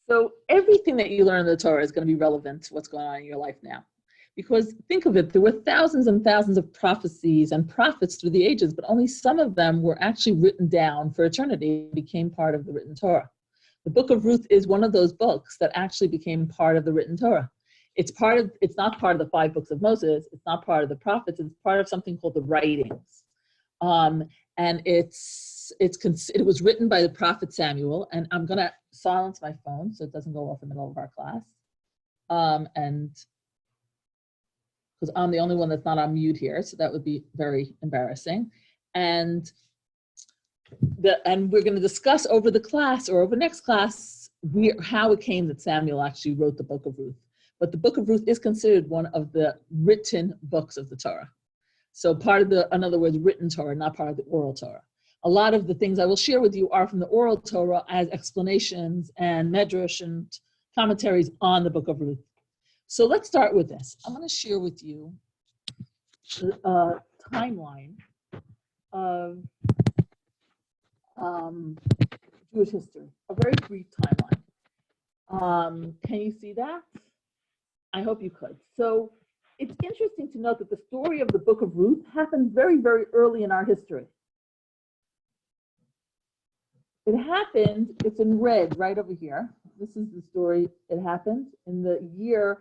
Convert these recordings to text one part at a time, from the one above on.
So everything that you learn in the Torah is going to be relevant to what's going on in your life now. Because think of it, there were thousands and thousands of prophecies and prophets through the ages, but only some of them were actually written down for eternity, became part of the written Torah. The book of Ruth is one of those books that actually became part of the written Torah. It's not part of the 5 books of Moses. It's not part of the prophets. It's part of something called the writings. And it was written by the prophet Samuel. And I'm going to silence my phone so it doesn't go off in the middle of our class. And because I'm the only one that's not on mute here, so that would be very embarrassing. And we're going to discuss over the class or over next class how it came that Samuel actually wrote the book of Ruth. But the book of Ruth is considered one of the written books of the Torah. So part of in other words, written Torah, not part of the oral Torah. A lot of the things I will share with you are from the oral Torah as explanations and medrash and commentaries on the book of Ruth. So let's start with this. I'm going to share with you a timeline of Jewish history, a very brief timeline. Can you see that? I hope you could. So it's interesting to note that the story of the book of Ruth happened very, very early in our history. It happened, it's in red right over here. This is the story. It happened in the year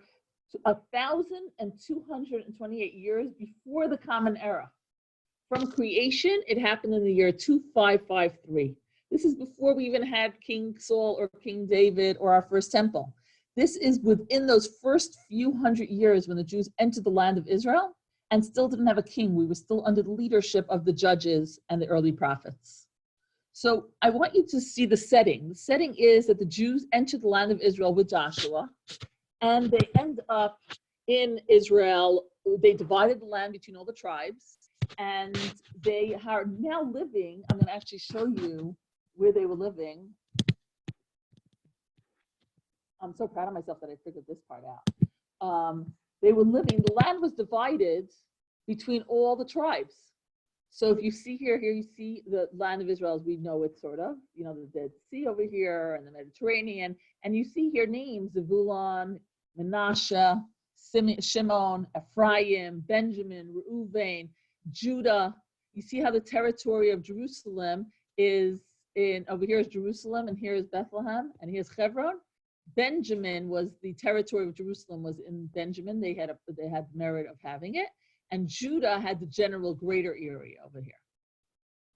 1,228 years before the Common Era. From creation, it happened in the year 2553. This is before we even had King Saul or King David or our first temple. This is within those first few hundred years when the Jews entered the land of Israel and still didn't have a king. We were still under the leadership of the judges and the early prophets. So I want you to see the setting. The setting is that the Jews entered the land of Israel with Joshua, and they end up in Israel. They divided the land between all the tribes, and they are now living. I'm going to actually show you where they were living. I'm so proud of myself that I figured this part out. They were living, the land was divided between all the tribes. So if you see here you see the land of Israel as we know it, sort of, the Dead Sea over here and the Mediterranean. And you see here names, Zebulun, Manasseh, Shimon, Ephraim, Benjamin, Reuven, Judah. You see how the territory of Jerusalem is over here is Jerusalem, and here is Bethlehem, and here's Hebron. Benjamin was the territory of Jerusalem was in Benjamin. They had merit of having it. And Judah had the general greater area over here.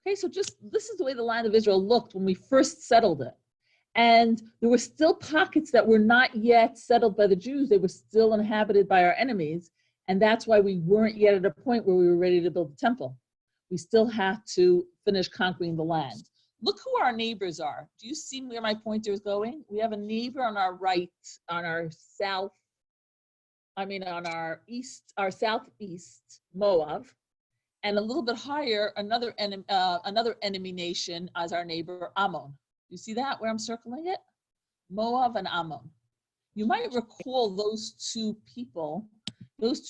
Okay, so this is the way the land of Israel looked when we first settled it. And there were still pockets that were not yet settled by the Jews. They were still inhabited by our enemies. And that's why we weren't yet at a point where we were ready to build the temple. We still have to finish conquering the land. Look who our neighbors are. Do you see where my pointer is going? We have a neighbor on our right, on our southeast, Moab, and a little bit higher, another enemy nation as our neighbor, Ammon. You see that where I'm circling it? Moab and Ammon. You might recall those two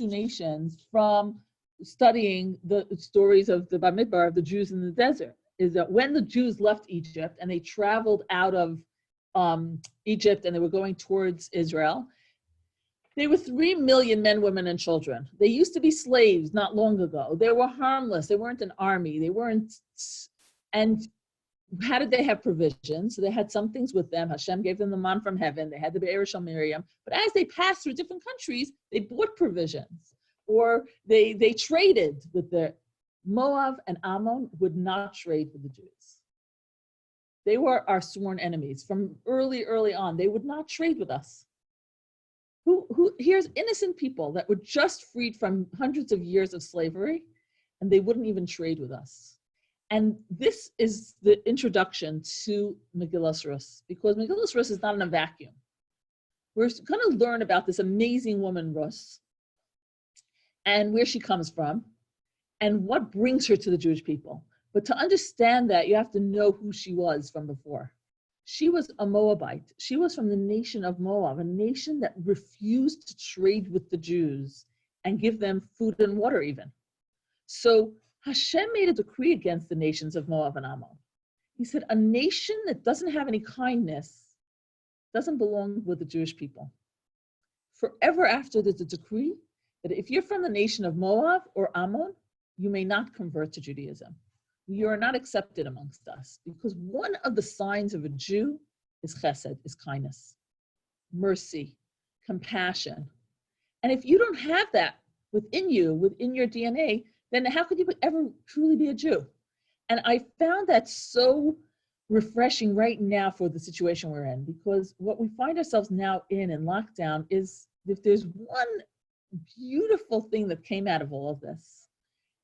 nations from studying the stories of the Bamidbar of the Jews in the desert. Is that when the Jews left Egypt and they traveled out of Egypt and they were going towards Israel, there were 3 million men, women, and children. They used to be slaves not long ago. They were harmless. They weren't an army. And how did they have provision? So they had some things with them. Hashem gave them the man from heaven. They had the Be'er Shel Miriam. But as they passed through different countries, they bought provisions or they traded with the Moab and Ammon would not trade with the Jews. They were our sworn enemies from early on. They would not trade with us. Here's innocent people that were just freed from hundreds of years of slavery, and they wouldn't even trade with us. And this is the introduction to Megillas Ruth, because Megillas Ruth is not in a vacuum. We're going to learn about this amazing woman, Ruth, and where she comes from, and what brings her to the Jewish people. But to understand that, you have to know who she was from before. She was a Moabite. She was from the nation of Moab, a nation that refused to trade with the Jews and give them food and water even. So Hashem made a decree against the nations of Moab and Ammon. He said, a nation that doesn't have any kindness doesn't belong with the Jewish people. Forever after, there's a decree that if you're from the nation of Moab or Ammon, you may not convert to Judaism. You are not accepted amongst us, because one of the signs of a Jew is chesed, is kindness, mercy, compassion. And if you don't have that within you, within your DNA, then how could you ever truly be a Jew? And I found that so refreshing right now for the situation we're in, because what we find ourselves now in lockdown is, if there's one beautiful thing that came out of all of this,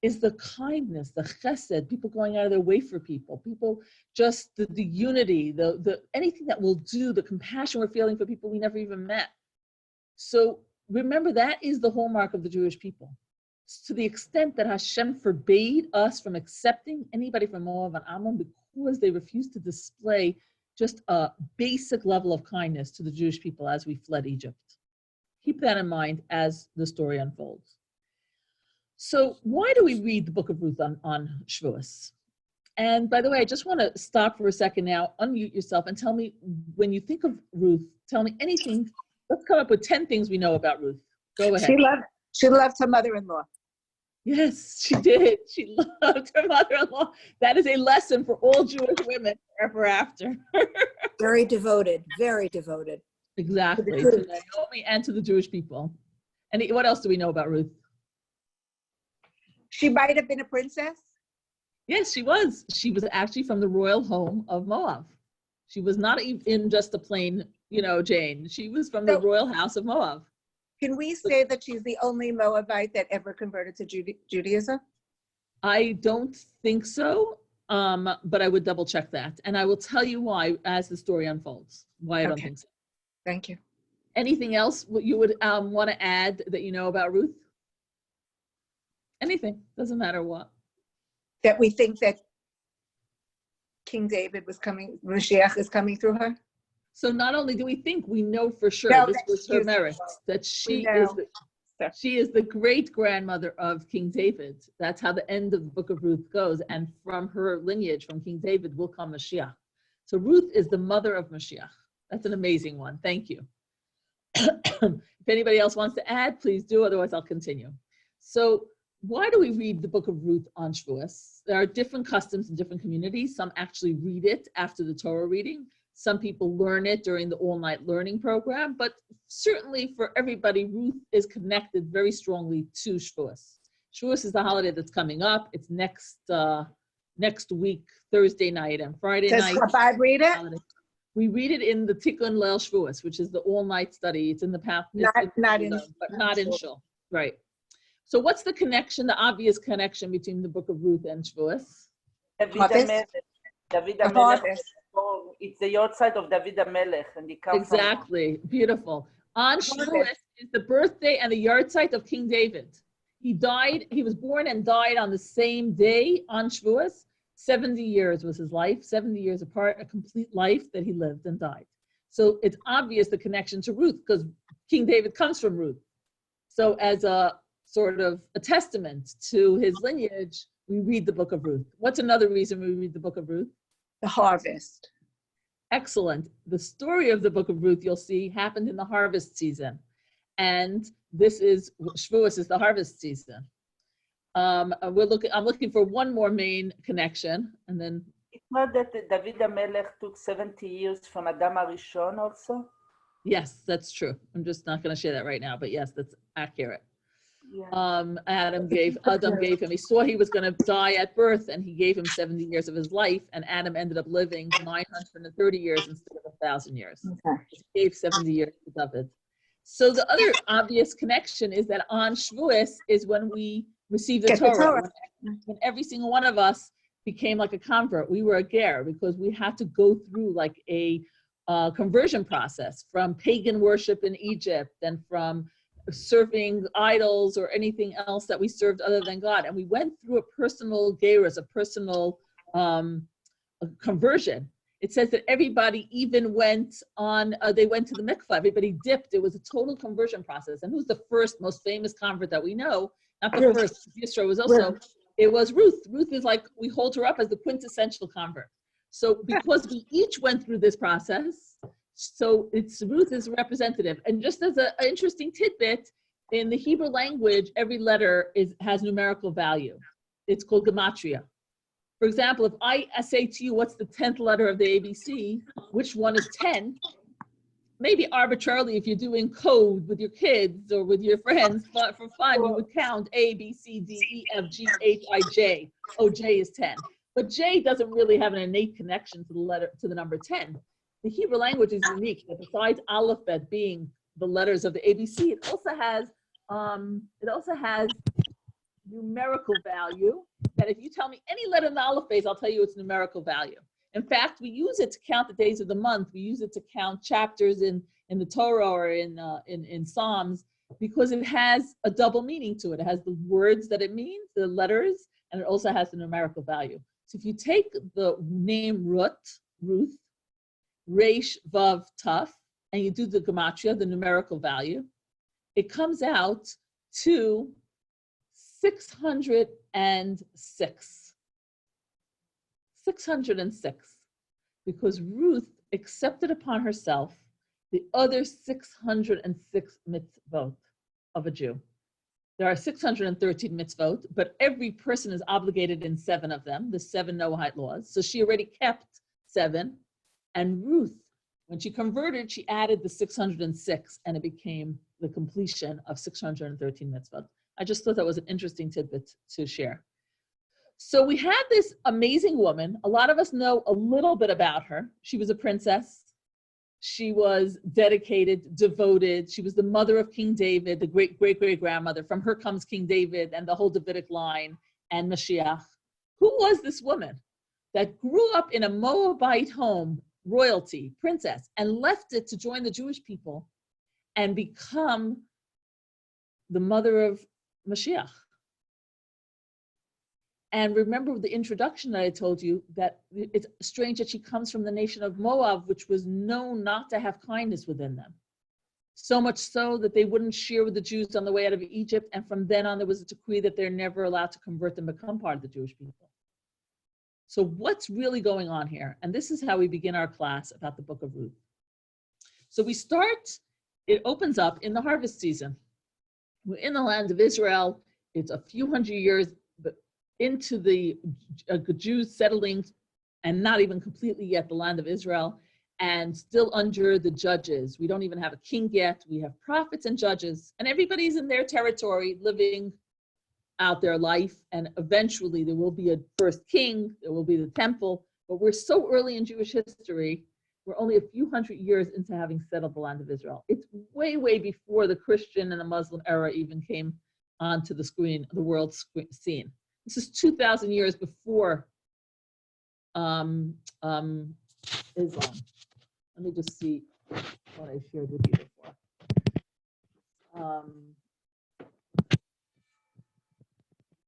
is the kindness, the chesed, people going out of their way for people, just the unity, the anything that will do, the compassion we're feeling for people we never even met. So remember, that is the hallmark of the Jewish people. To the extent that Hashem forbade us from accepting anybody from Moab and Ammon because they refused to display just a basic level of kindness to the Jewish people as we fled Egypt. Keep that in mind as the story unfolds. So why do we read the book of Ruth on Shavuos? And by the way, I just want to stop for a second now, unmute yourself and tell me, when you think of Ruth, tell me anything. Let's come up with 10 things we know about Ruth. Go ahead. She loved her mother-in-law. Yes, she did. She loved her mother-in-law. That is a lesson for all Jewish women ever after. Very devoted, very devoted. Exactly, to Naomi and to the Jewish people. And what else do we know about Ruth? She might have been a princess. Yes, she was. She was actually from the royal home of Moab. She was not in just a plain, Jane. She was from the royal house of Moab. Can we say that she's the only Moabite that ever converted to Judaism? I don't think so, but I would double check that. And I will tell you why as the story unfolds, why I don't think so. Thank you. Anything else you would want to add that you know about Ruth? Anything, doesn't matter what. That we think that King David Moshiach is coming through her? So not only do we think, we know for sure, this was her merit, that she is the great-grandmother of King David. That's how the end of the book of Ruth goes. And from her lineage, from King David, will come Mashiach. So Ruth is the mother of Mashiach. That's an amazing one. Thank you. If anybody else wants to add, please do. Otherwise, I'll continue. So why do we read the book of Ruth on Shavuos? There are different customs in different communities. Some actually read it after the Torah reading. Some people learn it during the all-night learning program, but certainly for everybody, Ruth is connected very strongly to Shavuos. Shavuos is the holiday that's coming up. It's next week, Thursday night and Friday night. Does Chabad read it? We read it in the Tikkun Leil Shavuos, which is the all-night study. It's in the path, not in Shul, right? So what's the connection, the obvious connection between the book of Ruth and Shavuos? David HaMelech. It's the yahrzeit of David HaMelech, and he comes exactly, beautiful. On Shavuos is the birthday and the yahrzeit of King David. He was born and died on the same day on Shavuos. 70 years was his life, 70 years apart, a complete life that he lived and died. So it's obvious the connection to Ruth, because King David comes from Ruth. So as a sort of a testament to his lineage, we read the book of Ruth. What's another reason we read the book of Ruth? The harvest. Excellent. The story of the book of Ruth, you'll see, happened in the harvest season. And Shavuos is the harvest season. I'm looking for one more main connection, and then. It's not that David HaMelech took 70 years from Adam HaRishon also? Yes, that's true. I'm just not going to share that right now, but yes, that's accurate. Yeah. Adam gave him, he saw he was going to die at birth, and he gave him 70 years of his life, and Adam ended up living 930 years instead of 1,000 years. Okay. He gave 70 years to David. So the other obvious connection is that on Shavuos is when we received the Torah. When every single one of us became like a convert. We were a ger, because we had to go through like a conversion process from pagan worship in Egypt and from serving idols or anything else that we served other than God. And we went through a personal gerus, a personal conversion. It says that everybody even went on, they went to the mikvah, everybody dipped. It was a total conversion process. And who's the first, most famous convert that we know? Not the first, Yisro was also, it was Ruth. Ruth is like, we hold her up as the quintessential convert. So because we each went through this process, So it's Ruth is representative. And just as an interesting tidbit, in the Hebrew language, every letter has numerical value. It's called gematria. For example, if I say to you, what's the 10th letter of the ABC, which one is 10? Maybe arbitrarily, if you're doing code with your kids or with your friends, but for fun, you would count A, B, C, D, E, F, G, H, I, J. Oh, J is 10. But J doesn't really have an innate connection to the number 10. The Hebrew language is unique, that besides alphabet being the letters of the ABC, it also has numerical value. That if you tell me any letter in the alphabet, I'll tell you its numerical value. In fact, we use it to count the days of the month. We use it to count chapters in the Torah or in Psalms, because it has a double meaning to it. It has the words that it means, the letters, and it also has the numerical value. So if you take the name Ruth, Resh, Vav, Taf, and you do the gematria, the numerical value, it comes out to 606. 606, because Ruth accepted upon herself the other 606 mitzvot of a Jew. There are 613 mitzvot, but every person is obligated in 7 of them, the 7 Noahide laws. So she already kept 7. And Ruth, when she converted, she added the 606, and it became the completion of 613 mitzvot. I just thought that was an interesting tidbit to share. So we had this amazing woman. A lot of us know a little bit about her. She was a princess. She was dedicated, devoted. She was the mother of King David, the great-great-great-grandmother. From her comes King David and the whole Davidic line and Moshiach. Who was this woman that grew up in a Moabite home, royalty, princess, and left it to join the Jewish people and become the mother of Moshiach? And remember the introduction that I told you, that it's strange that she comes from the nation of Moab, which was known not to have kindness within them. So much so that they wouldn't share with the Jews on the way out of Egypt. And from then on, there was a decree that they're never allowed to convert and become part of the Jewish people. So what's really going on here? And this is how we begin our class about the book of Ruth. So we start, it opens up in the harvest season. We're in the land of Israel. It's a few hundred years into the Jews settling, and not even completely yet the land of Israel, and still under the judges. We don't even have a king yet. We have prophets and judges, and everybody's in their territory living out their life. And eventually there will be a first king, there will be the temple, but we're so early in Jewish history, we're only a few hundred years into having settled the land of Israel. It's way, way before the Christian and the Muslim era even came onto the screen, the world scene. This is 2,000 years before Islam. Let me just see what I shared with you before.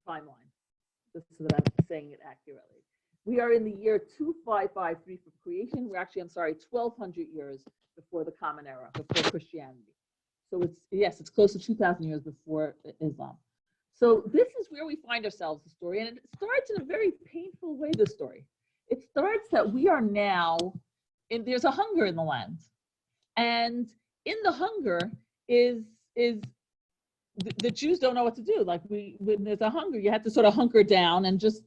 Timeline, just so that I'm saying it accurately. We are in the year 2553 for creation. We're actually, 1,200 years before the Common Era, before Christianity. So it's close to 2,000 years before Islam. So this is where we find ourselves, the story, and it starts in a very painful way, the story. It starts that we are now, there's a hunger in the land. And in the hunger is the Jews don't know what to do. Like when there's a hunger, you had to sort of hunker down and just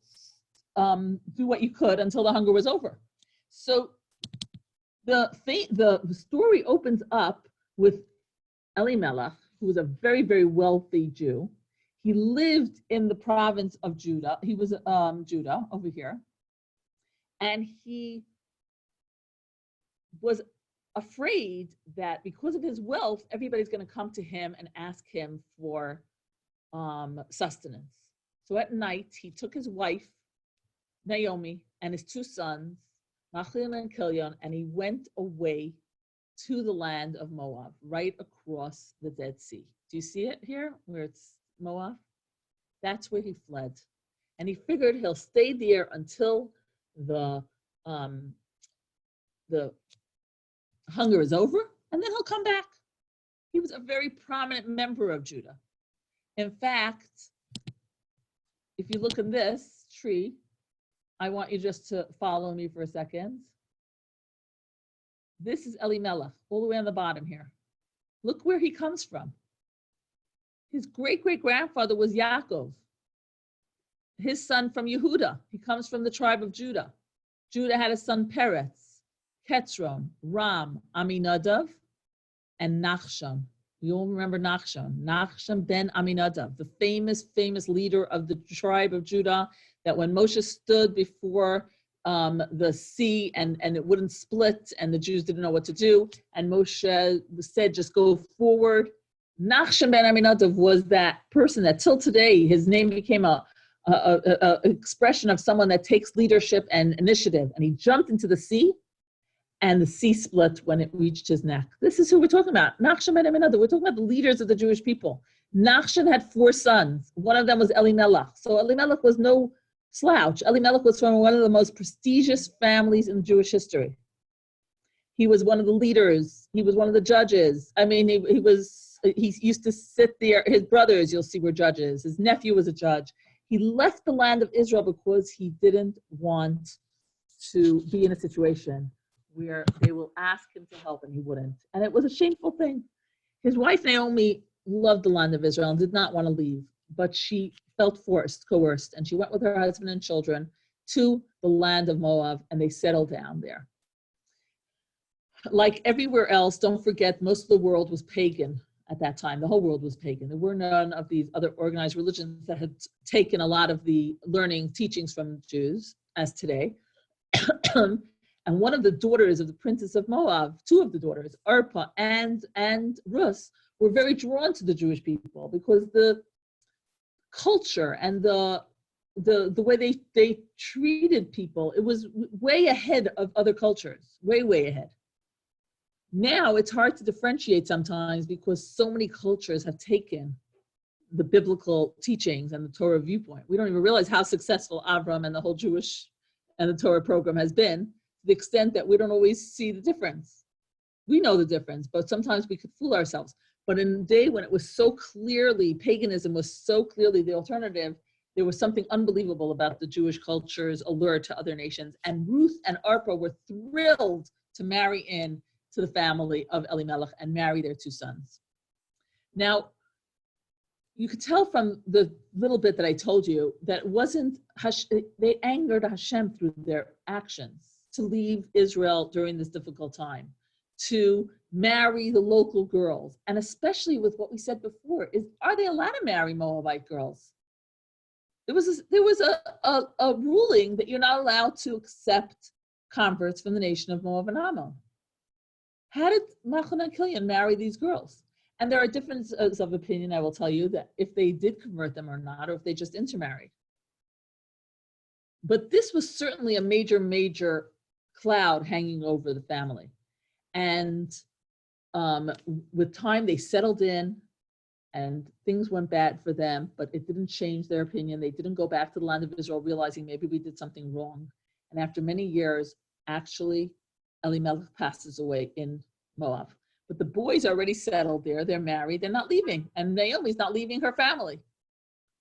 do what you could until the hunger was over. So the story opens up with Elimelech, who was a very, very wealthy Jew. He lived in the province of Judah. He was Judah over here. And he was afraid that because of his wealth, everybody's going to come to him and ask him for sustenance. So at night, he took his wife, Naomi, and his 2 sons, Machlil and Kilion, and he went away to the land of Moab, right across the Dead Sea. Do you see it here, where it's Moab? That's where he fled. And he figured he'll stay there until the hunger is over, and then he'll come back. He was a very prominent member of Judah. In fact, if you look at this tree, I want you just to follow me for a second. This is Elimelech, all the way on the bottom here. Look where he comes from. His great-great-grandfather was Yaakov, his son from Yehuda. He comes from the tribe of Judah. Judah had a son Peretz, Ketzron, Ram, Aminadav, and Nachshon. We all remember Nachshon. Nachshon ben Aminadav, the famous leader of the tribe of Judah, that when Moshe stood before the sea and it wouldn't split and the Jews didn't know what to do, and Moshe said, just go forward. Nachshon ben Aminadav was that person that till today, his name became a expression of someone that takes leadership and initiative. And he jumped into the sea, and the sea split when it reached his neck. This is who we're talking about. Nachshon ben Aminadav. We're talking about the leaders of the Jewish people. Nachshon had 4 sons. One of them was Elimelech. So Elimelech was no slouch. Elimelech was from one of the most prestigious families in Jewish history. He was one of the leaders. He was one of the judges. I mean, he used to sit there. His brothers, you'll see, were judges. His nephew was a judge. He left the land of Israel because he didn't want to be in a situation where they will ask him to help and he wouldn't. And it was a shameful thing. His wife Naomi loved the land of Israel and did not want to leave, but she felt coerced, and she went with her husband and children to the land of Moab, and they settled down there. Like everywhere else, don't forget, most of the world was pagan at that time. The whole world was pagan. There were none of these other organized religions that had taken a lot of the teachings from Jews as today. And one of the daughters of the princess of Moab, 2 of the daughters, Orpah and Ruth, were very drawn to the Jewish people because the culture and the way they treated people, it was way ahead of other cultures, way ahead. Now it's hard to differentiate sometimes because so many cultures have taken the biblical teachings and the Torah viewpoint. We don't even realize how successful Avram and the whole Jewish and the Torah program has been, to the extent that we don't always see the difference. We know the difference, but sometimes we could fool ourselves. But in a day when it was so clearly, paganism was so clearly the alternative, there was something unbelievable about the Jewish culture's allure to other nations. And Ruth and Orpah were thrilled to marry in to the family of Elimelech and marry their 2 sons. Now, you could tell from the little bit that I told you that it wasn't, they angered Hashem through their actions to leave Israel during this difficult time, to marry the local girls, and especially with what we said before, is are they allowed to marry Moabite girls? There was a ruling that you're not allowed to accept converts from the nation of Moab and Ammon. How did Machlon and Kilian marry these girls? And there are differences of opinion, I will tell you, that if they did convert them or not, or if they just intermarried. But this was certainly a major cloud hanging over the family. And with time, they settled in and things went bad for them, but it didn't change their opinion. They didn't go back to the land of Israel realizing maybe we did something wrong. And after many years, actually, Elimelech passes away in Moab. But the boys already settled there. They're married. They're not leaving. And Naomi's not leaving her family.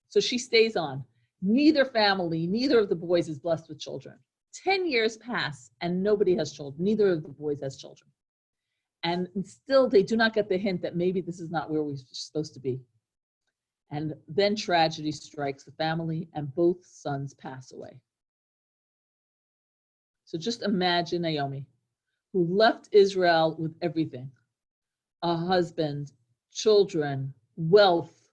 So she stays on. Neither of the boys is blessed with children. 10 years pass and nobody has children. Neither of the boys has children. And still they do not get the hint that maybe this is not where we're supposed to be. And then tragedy strikes the family and both sons pass away. So just imagine Naomi, who left Israel with everything, a husband, children, wealth.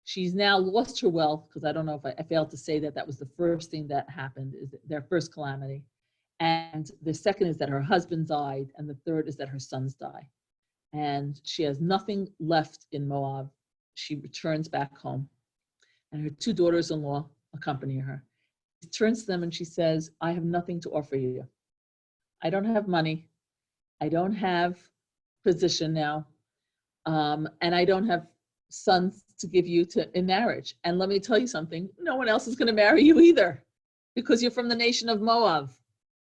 She's now lost her wealth, because I don't know if I failed to say that was the first thing that happened, is their first calamity. And the second is that her husband died, and the third is that her sons die. And she has nothing left in Moab. She returns back home, and her 2 daughters-in-law accompany her. She turns to them and she says, I have nothing to offer you. I don't have money. I don't have position now. And I don't have sons to give you in marriage. And let me tell you something, no one else is going to marry you either, because you're from the nation of Moab.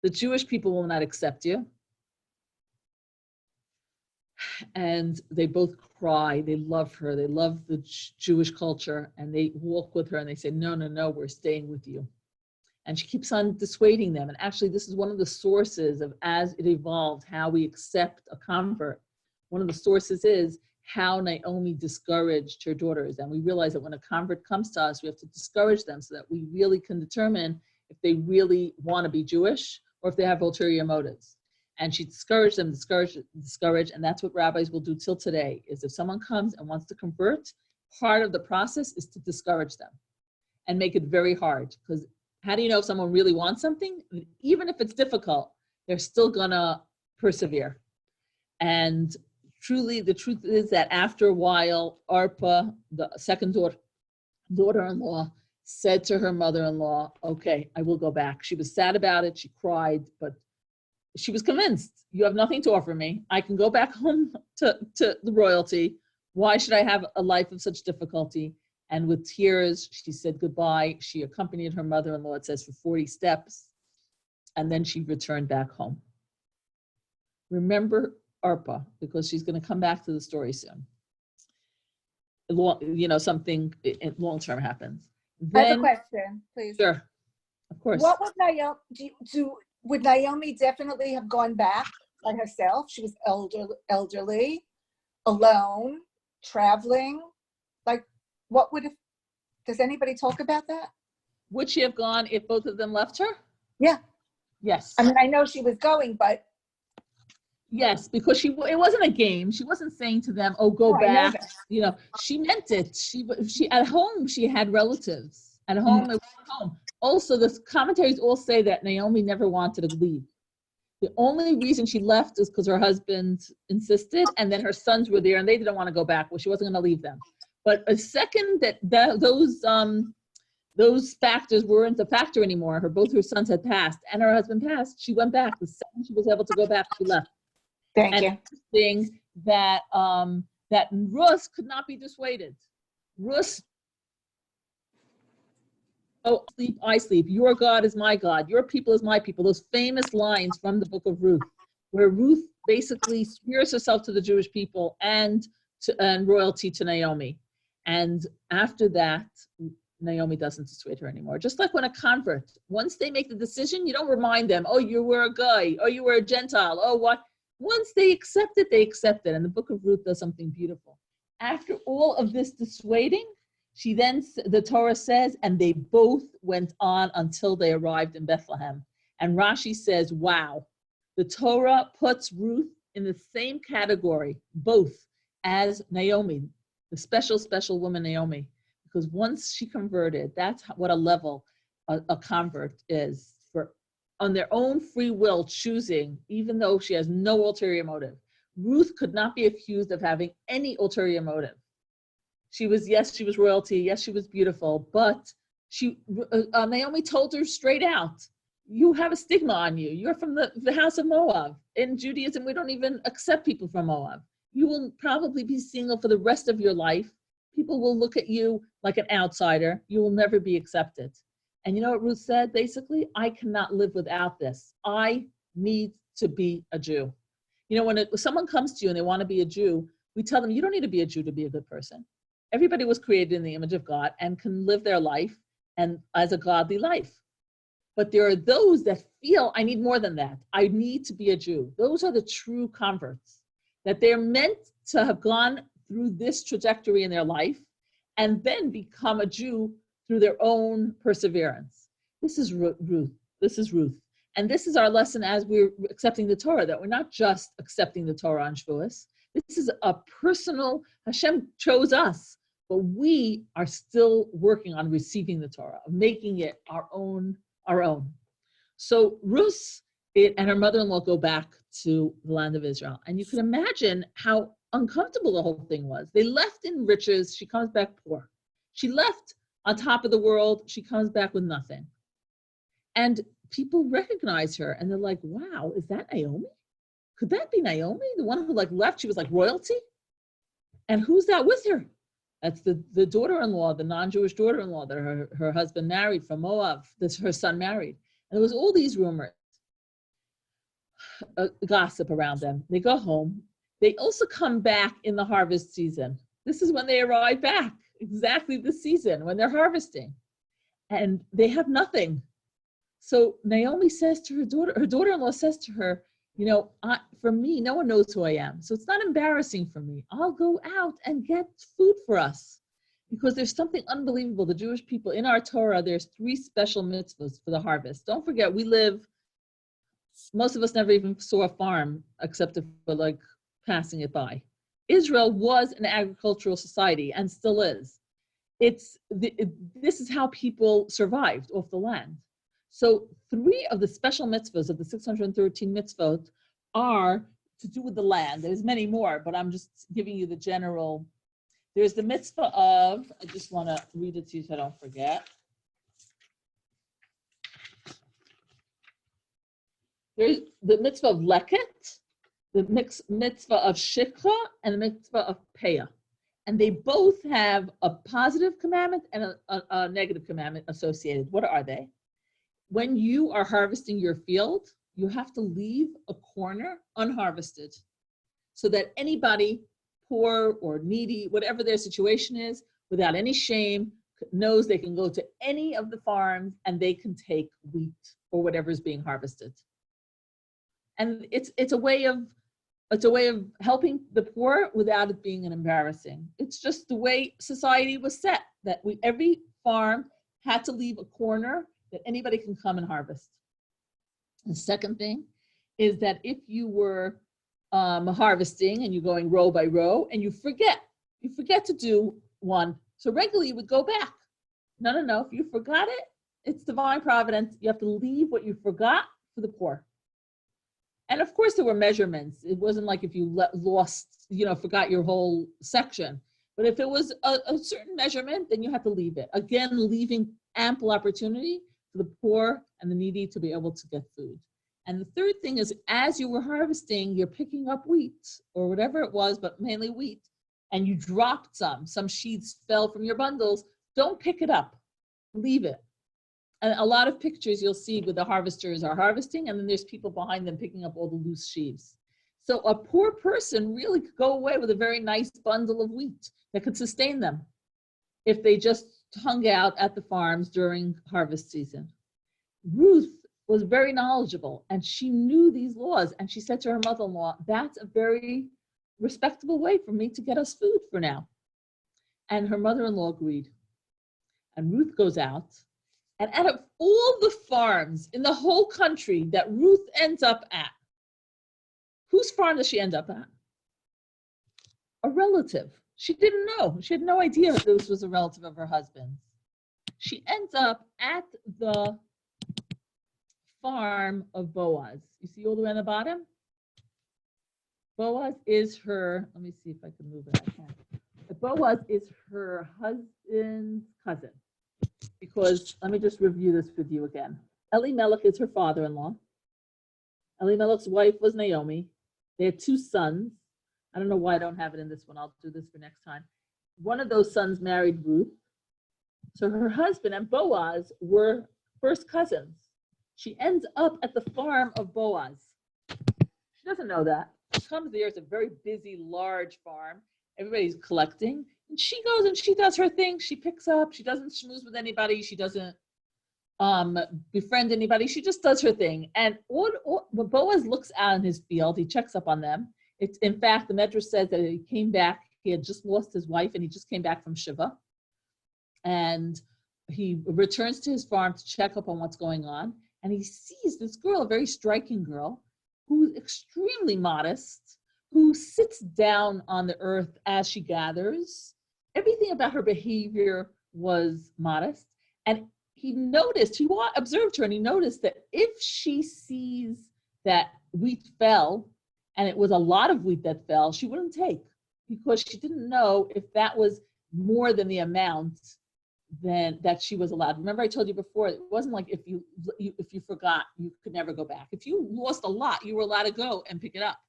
The Jewish people will not accept you. And they both cry. They love her. They love the Jewish culture. And they walk with her and they say, no, we're staying with you. And she keeps on dissuading them. And actually, this is one of the sources of, as it evolved, how we accept a convert. One of the sources is how Naomi discouraged her daughters. And we realize that when a convert comes to us, we have to discourage them so that we really can determine if they really want to be Jewish or if they have ulterior motives. And she discouraged them, discouraged, and that's what rabbis will do till today, is if someone comes and wants to convert, part of the process is to discourage them and make it very hard. Because how do you know if someone really wants something? Even if it's difficult, they're still gonna persevere. And truly, the truth is that after a while, Arpa, the second daughter-in-law, said to her mother-in-law, okay, I will go back. She was sad about it, she cried, but she was convinced, you have nothing to offer me. I can go back home to the royalty. Why should I have a life of such difficulty? And with tears, she said goodbye. She accompanied her mother-in-law, it says, for 40 steps. And then she returned back home. Remember Arpa, because she's going to come back to the story soon. Something long-term happens. I have a question, please. Sure, of course. What would Naomi would Naomi definitely have gone back by herself? She was elderly, alone, traveling. Like, what would have? Does anybody talk about that? Would she have gone if both of them left her? Yeah. Yes. I mean, I know she was going, but yes, because it wasn't a game. She wasn't saying to them, "Oh, go back." She meant it. She at home she had relatives. At home, it was home. Also, the commentaries all say that Naomi never wanted to leave. The only reason she left is because her husband insisted, and then her sons were there, and they didn't want to go back. Well, she wasn't going to leave them. But a second that those factors weren't a factor anymore. Both her sons had passed, and her husband passed. She went back. The second she was able to go back, she left. Thank you. Interesting that that Ruth could not be dissuaded. Ruth, oh, sleep, I sleep. Your God is my God. Your people is my people. Those famous lines from the book of Ruth, where Ruth basically swears herself to the Jewish people and royalty to Naomi. And after that, Naomi doesn't dissuade her anymore. Just like when a convert, once they make the decision, you don't remind them, oh, you were a guy, oh, you were a Gentile, oh, what? Once they accept it, they accept it. And the book of Ruth does something beautiful. After all of this dissuading, the Torah says, and they both went on until they arrived in Bethlehem. And Rashi says, wow, the Torah puts Ruth in the same category, both, as Naomi, the special woman Naomi. Because once she converted, that's what a level a convert is, for on their own free will choosing, even though she has no ulterior motive. Ruth could not be accused of having any ulterior motive. She was royalty, yes, she was beautiful, but Naomi told her straight out, you have a stigma on you. You're from the house of Moab. In Judaism, we don't even accept people from Moab. You will probably be single for the rest of your life. People will look at you like an outsider. You will never be accepted. And you know what Ruth said? Basically, I cannot live without this. I need to be a Jew. When someone comes to you and they want to be a Jew, we tell them, you don't need to be a Jew to be a good person. Everybody was created in the image of God and can live their life and as a godly life. But there are those that feel, I need more than that. I need to be a Jew. Those are the true converts, that they're meant to have gone through this trajectory in their life and then become a Jew through their own perseverance. This is Ruth. This is Ruth. And this is our lesson as we're accepting the Torah, that we're not just accepting the Torah on Shavuos. This is a personal, Hashem chose us, but we are still working on receiving the Torah, of making it our own. So Ruth and her mother-in-law go back to the land of Israel. And you can imagine how uncomfortable the whole thing was. They left in riches, she comes back poor. She left on top of the world, she comes back with nothing. And people recognize her and they're like, wow, is that Naomi? Could that be Naomi? The one who left, she was like royalty? And who's that with her? That's the daughter-in-law, the non-Jewish daughter-in-law that her husband married from Moab, her son married. And there was all these rumors, gossip around them. They go home. They also come back in the harvest season. This is when they arrive back, exactly the season when they're harvesting. And they have nothing. So Naomi says to her daughter-in-law says to her, for me, no one knows who I am. So it's not embarrassing for me. I'll go out and get food for us. Because there's something unbelievable. The Jewish people, in our Torah, there's 3 special mitzvahs for the harvest. Don't forget, most of us never even saw a farm except for passing it by. Israel was an agricultural society and still is. This is how people survived off the land. So 3 of the special mitzvahs of the 613 mitzvot are to do with the land. There's many more, but I'm just giving you the general. There's the mitzvah of, I just want to read it to you so I don't forget. There's the mitzvah of leket, the mitzvah of shikha, and the mitzvah of peah. And they both have a positive commandment and a negative commandment associated. What are they? When you are harvesting your field, you have to leave a corner unharvested so that anybody, poor or needy, whatever their situation is, without any shame, knows they can go to any of the farms and they can take wheat or whatever is being harvested. And it's a way of helping the poor without it being an embarrassing. It's just the way society was set, that every farm had to leave a corner that anybody can come and harvest. The second thing is that if you were harvesting and you're going row by row and you forget to do one, so regularly you would go back. No, if you forgot it, it's divine providence. You have to leave what you forgot for the poor. And of course there were measurements. It wasn't like if you forgot your whole section. But if it was a certain measurement, then you have to leave it. Again, leaving ample opportunity for the poor and the needy to be able to get food. And the third thing is, as you were harvesting, you're picking up wheat or whatever it was, but mainly wheat, and you dropped some sheaves fell from your bundles, don't pick it up, leave it. And a lot of pictures you'll see where the harvesters are harvesting, and then there's people behind them picking up all the loose sheaves. So a poor person really could go away with a very nice bundle of wheat that could sustain them if they just hung out at the farms during harvest season. Ruth was very knowledgeable and she knew these laws, and she said to her mother-in-law, that's a very respectable way for me to get us food for now. And her mother-in-law agreed. And Ruth goes out, and out of all the farms in the whole country that Ruth ends up at, whose farm does she end up at? A relative. She didn't know. She had no idea that this was a relative of her husband's. She ends up at the farm of Boaz. You see all the way on the bottom? Boaz is her, let me see if I can move it. I can. Boaz is her husband's cousin. Because, let me just review this with you again. Elimelech is her father-in-law. Elimelech's wife was Naomi. They had 2 sons. I don't know why I don't have it in this one. I'll do this for next time. One of those sons married Ruth. So her husband and Boaz were first cousins. She ends up at the farm of Boaz. She doesn't know that. She comes there. It's a very busy, large farm. Everybody's collecting. And she goes and she does her thing. She picks up. She doesn't schmooze with anybody. She doesn't befriend anybody. She just does her thing. And when Boaz looks out in his field, he checks up on them. It's, in fact, the Medrash says that he came back. He had just lost his wife and he just came back from Shiva. And he returns to his farm to check up on what's going on. And he sees this girl, a very striking girl, who's extremely modest, who sits down on the earth as she gathers. Everything about her behavior was modest. And he observed her, and he noticed that if she sees that wheat fell, and it was a lot of wheat that fell, she wouldn't take, because she didn't know if that was more than the amount that she was allowed. Remember, I told you before, it wasn't like if you forgot, you could never go back. If you lost a lot, you were allowed to go and pick it up.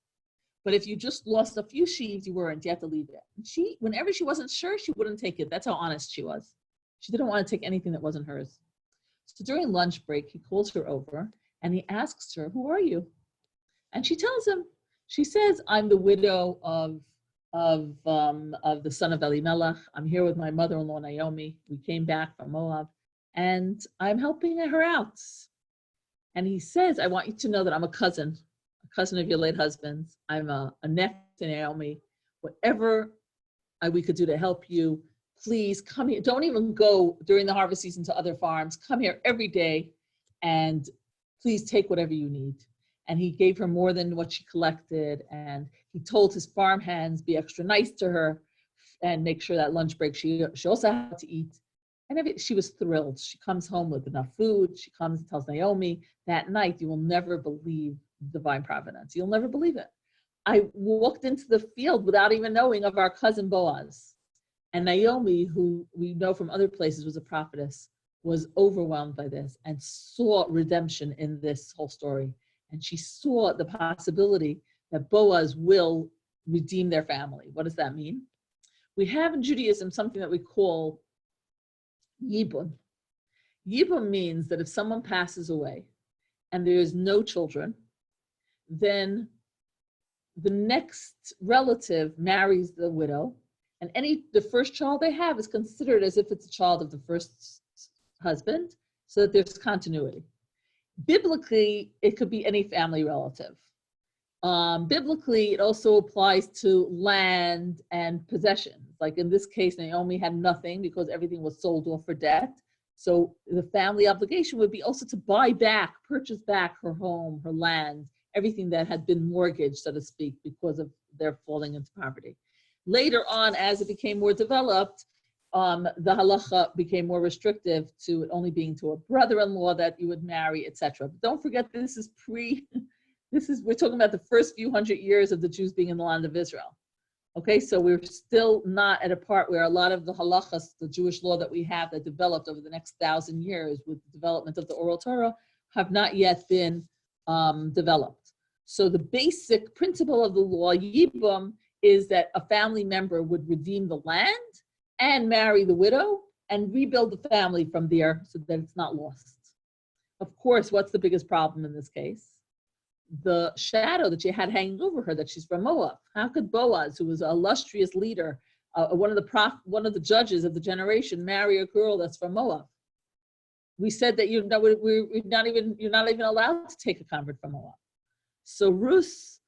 But if you just lost a few sheaves, you weren't. You had to leave it. And whenever she wasn't sure, she wouldn't take it. That's how honest she was. She didn't want to take anything that wasn't hers. So during lunch break, he calls her over and he asks her, "Who are you?" And she tells him. She says, "I'm the widow of the son of Elimelech. I'm here with my mother-in-law Naomi. We came back from Moab, and I'm helping her out." And he says, I want you to know that I'm a cousin of your late husband's. I'm a nephew to Naomi. Whatever we could do to help you, please come here. Don't even go during the harvest season to other farms. Come here every day and please take whatever you need. And he gave her more than what she collected. And he told his farm hands, be extra nice to her and make sure that lunch break she also had to eat. And she was thrilled. She comes home with enough food. She comes and tells Naomi, that night, you will never believe divine providence. You'll never believe it. I walked into the field without even knowing of our cousin Boaz. And Naomi, who we know from other places was a prophetess, was overwhelmed by this and saw redemption in this whole story. And she saw the possibility that Boaz will redeem their family. What does that mean? We have in Judaism something that we call Yibum. Yibum means that if someone passes away and there is no children, then the next relative marries the widow, and the first child they have is considered as if it's a child of the first husband, so that there's continuity. Biblically, it could be any family relative. Biblically, it also applies to land and possessions. Like in this case, Naomi had nothing because everything was sold off for debt. So the family obligation would be also to purchase back her home, her land, everything that had been mortgaged, so to speak, because of their falling into poverty. Later on, as it became more developed, the halacha became more restrictive to it only being to a brother-in-law that you would marry, etc. But don't forget, we're talking about the first few hundred years of the Jews being in the land of Israel. Okay, so we're still not at a part where a lot of the halachas, the Jewish law that we have that developed over the next 1,000 years with the development of the oral Torah have not yet been developed. So the basic principle of the law, Yibum, is that a family member would redeem the land and marry the widow and rebuild the family from there so that it's not lost. Of course, what's the biggest problem in this case? The shadow that she had hanging over her, that she's from Moab. How could Boaz, who was an illustrious leader, one of the judges of the generation, marry a girl that's from Moab? We said that you're not even allowed to take a convert from Moab. So Ruth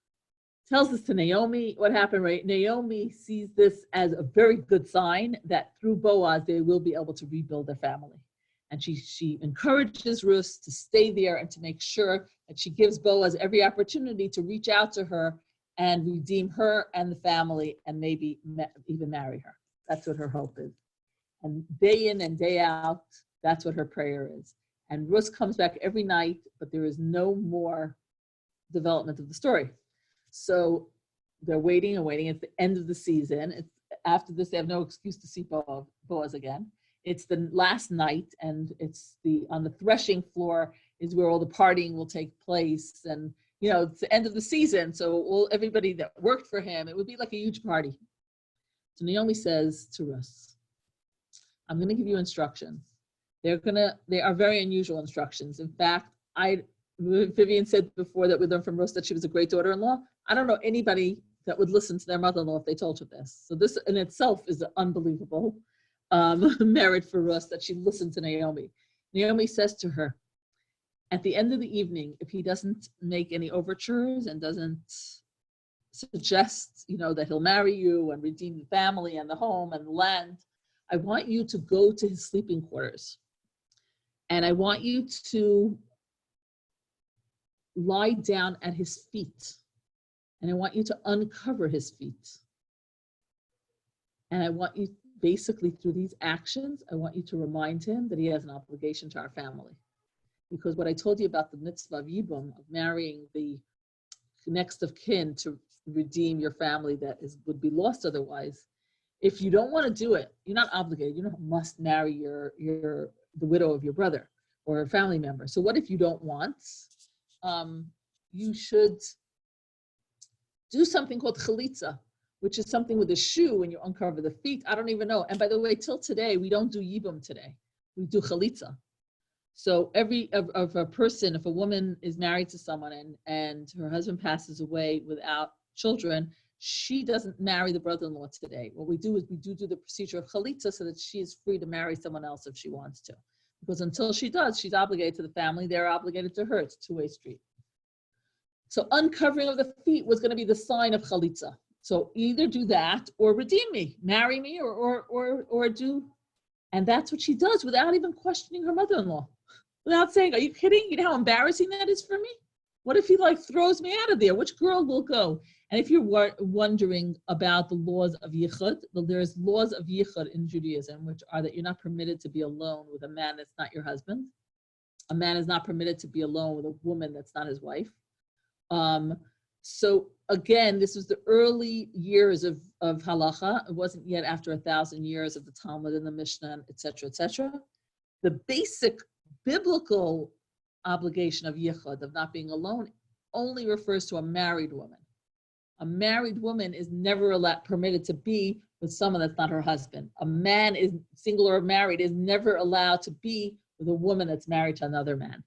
tells this to Naomi. What happened, right? Naomi sees this as a very good sign that through Boaz they will be able to rebuild their family. And she encourages Ruth to stay there and to make sure that she gives Boaz every opportunity to reach out to her and redeem her and the family and maybe even marry her. That's what her hope is. And day in and day out, that's what her prayer is. And Ruth comes back every night, but there is no more development of the story. So they're waiting and waiting. It's the end of the season. After this, they have no excuse to see Boaz again. It's the last night, and it's on the threshing floor is where all the partying will take place. And, it's the end of the season. So everybody that worked for him, it would be like a huge party. So Naomi says to Ruth, I'm going to give you instructions. They are very unusual instructions. In fact, Vivian said before that we learned from Ruth that she was a great daughter-in-law. I don't know anybody that would listen to their mother-in-law if they told her this. So this in itself is an unbelievable merit for Ruth that she listened to Naomi. Naomi says to her, at the end of the evening, if he doesn't make any overtures and doesn't suggest, that he'll marry you and redeem the family and the home and the land, I want you to go to his sleeping quarters. And I want you to lie down at his feet. And I want you to uncover his feet. And I want you, basically through these actions, I want you to remind him that he has an obligation to our family. Because what I told you about the mitzvah of Yibum, of marrying the next of kin to redeem your family that would be lost otherwise, if you don't want to do it, you're not obligated. You don't must marry the widow of your brother or a family member. So what if you don't want? You should do something called chalitza, which is something with a shoe when you uncover the feet. I don't even know. And by the way, till today, we don't do Yibum today. We do chalitza. So if a woman is married to someone and her husband passes away without children, she doesn't marry the brother-in-law today. What we do is we do the procedure of chalitza so that she is free to marry someone else if she wants to. Because until she does, she's obligated to the family. They're obligated to her. It's a two-way street. So uncovering of the feet was going to be the sign of chalitza. So either do that or redeem me, marry me, or do. And that's what she does without even questioning her mother-in-law. Without saying, are you kidding? You know how embarrassing that is for me? What if he throws me out of there? Which girl will go? And if you're wondering about the laws of yichud, there's laws of yichud in Judaism, which are that you're not permitted to be alone with a man that's not your husband. A man is not permitted to be alone with a woman that's not his wife. So again, this was the early years of halacha. It wasn't yet after 1,000 years of the Talmud and the Mishnah, et cetera, et cetera. The basic biblical obligation of yichud, of not being alone, only refers to a married woman. A married woman is never permitted to be with someone that's not her husband. A man is single or married is never allowed to be with a woman that's married to another man.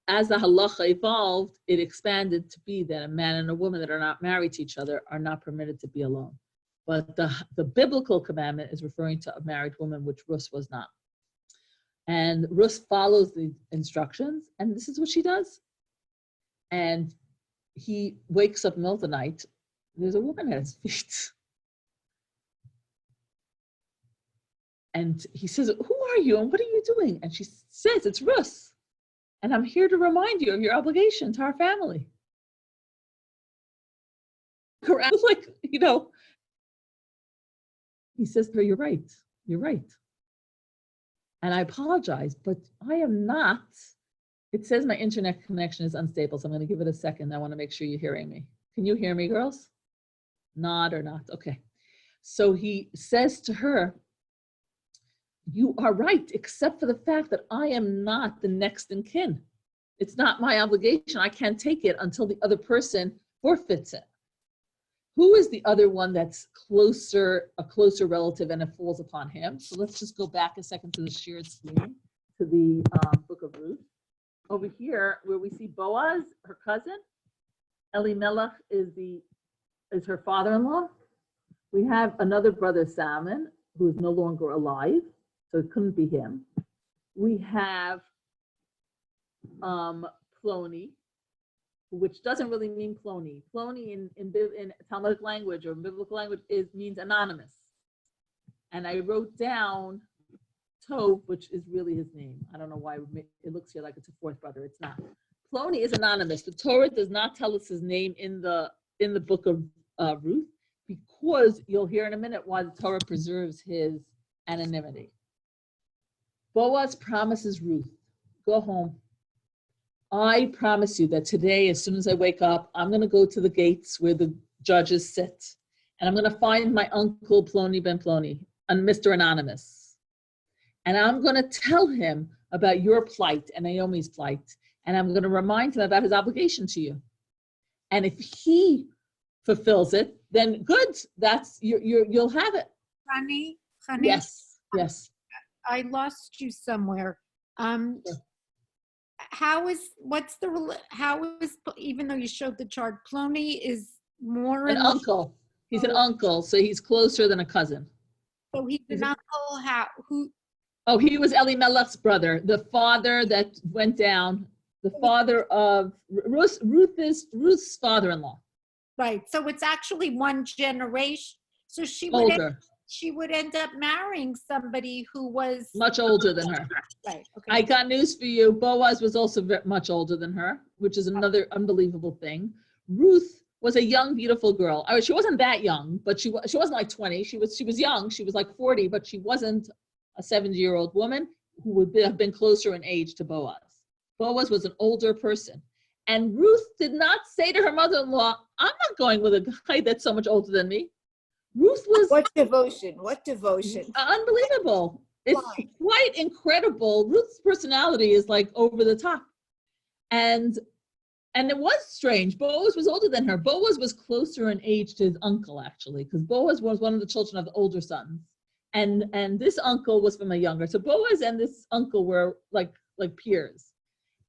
As the halacha evolved, it expanded to be that a man and a woman that are not married to each other are not permitted to be alone. But the biblical commandment is referring to a married woman, which Ruth was not. And Ruth follows the instructions, and this is what she does. And he wakes up in the middle of the night. There's a woman at his feet. And he says, who are you and what are you doing? And she says, it's Ruth. And I'm here to remind you of your obligation to our family. Like, he says to her, you're right. And I apologize, but I am not. It says my internet connection is unstable, so I'm going to give it a second. I want to make sure you're hearing me. Can you hear me, girls? Nod or not? Okay. So he says to her, you are right, except for the fact that I am not the next in kin. It's not my obligation. I can't take it until the other person forfeits it. Who is the other one that's a closer relative, and it falls upon him? So let's just go back a second to the shared screen, to the book of Ruth. Over here, where we see Boaz, her cousin, Elimelech is her father-in-law. We have another brother, Salmon, who is no longer alive, so it couldn't be him. We have Ploni, which doesn't really mean Ploni. Ploni in Talmudic language or biblical language means anonymous. And I wrote down Tov, which is really his name. I don't know why it looks here like it's a fourth brother. It's not. Ploni is anonymous. The Torah does not tell us his name in the book of Ruth, because you'll hear in a minute why the Torah preserves his anonymity. Boaz promises Ruth, go home. I promise you that today, as soon as I wake up, I'm going to go to the gates where the judges sit, and I'm going to find my uncle Ploni ben Ploni, and Mr. Anonymous. And I'm going to tell him about your plight and Naomi's plight, and I'm going to remind him about his obligation to you. And if he fulfills it, then good. That's you'll have it. Honey. Yes. I lost you somewhere. Sure. Even though you showed the chart, Ploni is more an uncle. He's an uncle, so he's closer than a cousin. So he's an uncle. Who? Oh, he was Elimelech's brother, the father that went down, the father of Ruth is Ruth's father-in-law. Right. So it's actually one generation. So she would end up marrying somebody who was much older than her. Right. Okay. I got news for you. Boaz was also much older than her, which is another unbelievable thing. Ruth was a young, beautiful girl. I mean, she wasn't that young, but she wasn't like 20. She was young. She was like 40, but she wasn't a 70-year-old woman who would have been closer in age to Boaz. Boaz was an older person. And Ruth did not say to her mother-in-law, I'm not going with a guy that's so much older than me. Ruth was... What devotion. Unbelievable. It's quite incredible. Ruth's personality is like over the top. And it was strange. Boaz was older than her. Boaz was closer in age to his uncle, actually, because Boaz was one of the children of the older sons. And this uncle was from a younger. So Boaz and this uncle were like peers.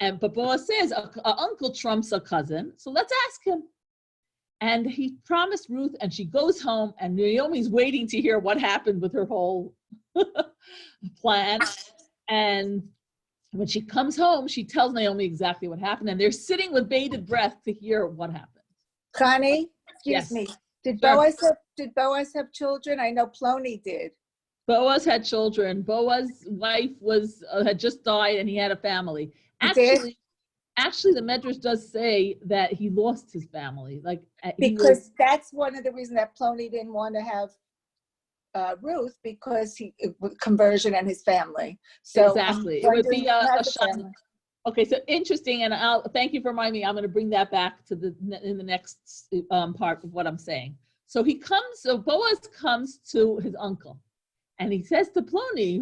But Boaz says, a uncle trumps a cousin, so let's ask him. And he promised Ruth, and she goes home, and Naomi's waiting to hear what happened with her whole plan. And When she comes home, she tells Naomi exactly what happened, and they're sitting with bated breath to hear what happened. Chanie, Yes. excuse me. Did Sure. Boaz have children? I know Plony did. Boaz had children. Boaz's wife had just died, and he had a family. He did? Actually, the Medrash does say that he lost his family. Like Because that's one of the reasons that Plony didn't want to have Ruth, because conversion and his family. So exactly, it would be a shame. Okay, so interesting, and I'll thank you for reminding me. I'm going to bring that back to in the next part of what I'm saying. So Boaz comes to his uncle, and he says to Plony,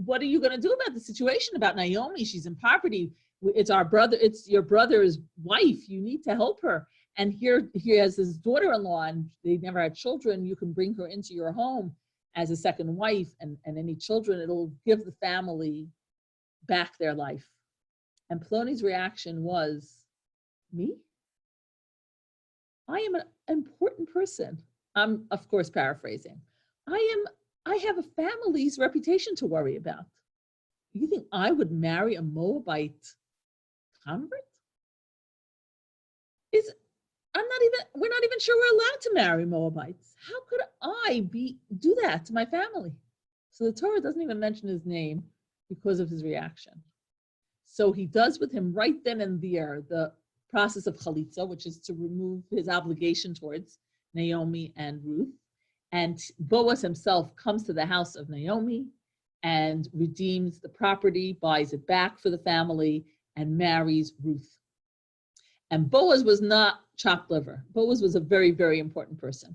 what are you going to do about the situation about Naomi? She's in poverty. It's your brother's wife. You need to help her. And here he has his daughter-in-law, and they never had children. You can bring her into your home as a second wife, and any children, it'll give the family back their life. And Plony's reaction was, me? I am an important person. I'm, of course, paraphrasing. I have a family's reputation to worry about. You think I would marry a Moabite convert? We're not even sure we're allowed to marry Moabites. How could I do that to my family? So the Torah doesn't even mention his name because of his reaction. So he does with him right then and there the process of chalitza, which is to remove his obligation towards Naomi and Ruth. And Boaz himself comes to the house of Naomi and redeems the property, buys it back for the family, and marries Ruth. And Boaz was not chopped liver. Boaz was a very, very important person.